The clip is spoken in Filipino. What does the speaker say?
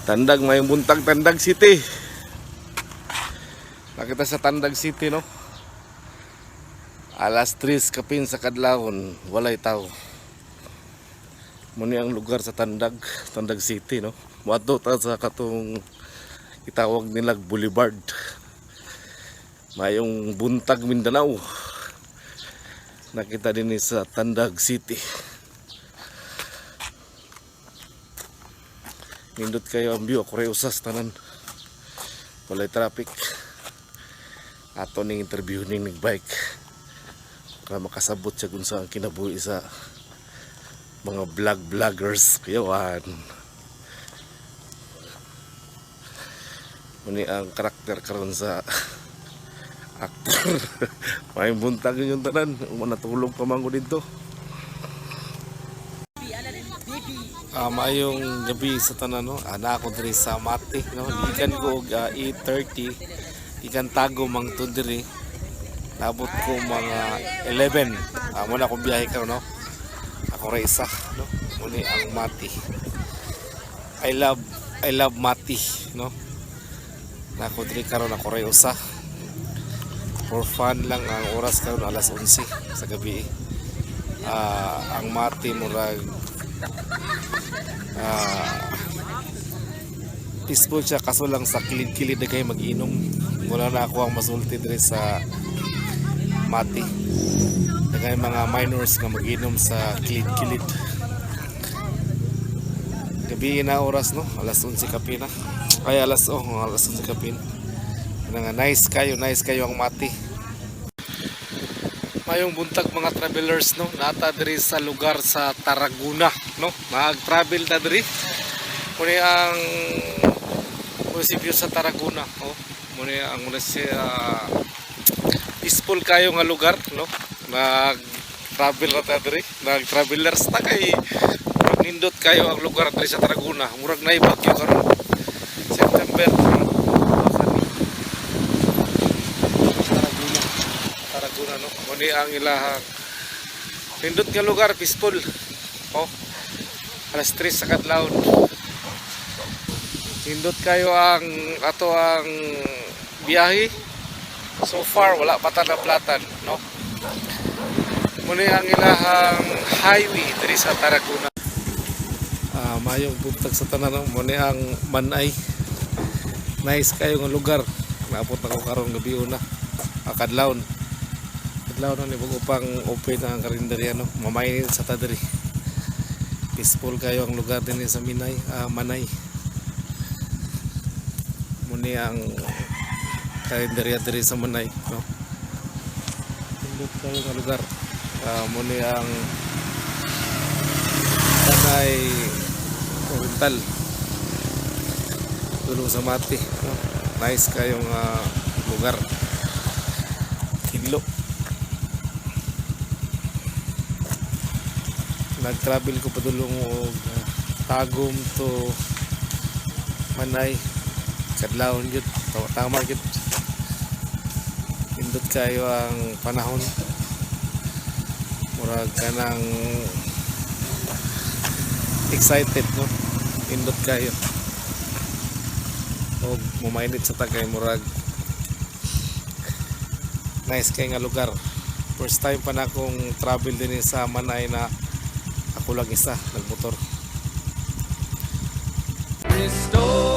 Tandag may buntag Tandag City. Nakita sa Tandag City no. Alas 3 kapin sa kadlawon, walay tao. Muni ang lugar sa Tandag City no. Moadto ta sa katong itawag nila Boulevard. Mayong buntag Mindanao. Nakita din sa Tandag City. Nindot kayo ang view, ako rin usas tanan. Walay traffic. Ato ning interview ning nagbike. Para makasabot siya kung saan kinabuhi sa mga vloggers. Kayawan. Muni ang karakter karon sa actor. May buntag yung tanan. Natulog pa man ko dito. Mayong gabi sa tanan no. Ana ako diri sa Mati no. Ikan ko og 8:30. Ikan tago mang to diri. Nabot ko mga 11. Muna akong biyahe karon no. Ako ra isa no. Muni ang Mati. I love Mati no. Nako diri karon ako ra usa. For fun lang ang oras karon alas 11 sa gabi. Ang Mati murag peaceful siya kaso lang sa kilid-kilid na kayo mag-inom. Wala na ako ang masulti diri sa Mati. Dagay mga minors nga mag-inom sa kilid-kilid. Gabi na oras no, alas 11 kapin na. Ay alas 11 kapin. Nice kayo ang Mati. Mayong buntag mga travelers no, nata diri sa lugar sa Tarragona no. Mag-travel ta diri. Muni ang munisipyo sa Tarragona oh. Muni ang peaceful kayo nga lugar no. Nag-travel na ta diri, nag-travelers ta kay nindot kayo ang lugar diri sa Tarragona. Murag na bagyo karon. September Tarragona no. Muni ang ilahang nindot nga lugar peaceful. Oh. Alas 3 sa kadlawon. Nindot kayo ang ato ang biyahe. So far wala pa ta naplatan no. Muni ang ilahang highway diri sa Tarragona. Mayong buntag sa tanan no. Muni ang Manay. Nice kayo nga lugar. Naabot na ko karon gabi una. Kadlawon na ni bago pang open ang karinderya no. Mamayin sa tadiri. Peaceful kayo ang lugar din sa Manay. Muni ang karinderya diri sa Manay no. Pindot kayo nga lugar. Muni ang Tanay Oriental. Tulong sa Mati no. Nice kayong lugar. Kidlo. Nag-travel ko padulong og Tagum to Manay. Kadlawon gyud, tama gyud. Indot kayo ang panahon. Murag kanang excited no. Indot kayo. Og mumainit sa tagay murag nice kay nga lugar. First time pa na akong travel din sa Manay na ako lang isa nagmotor. Restore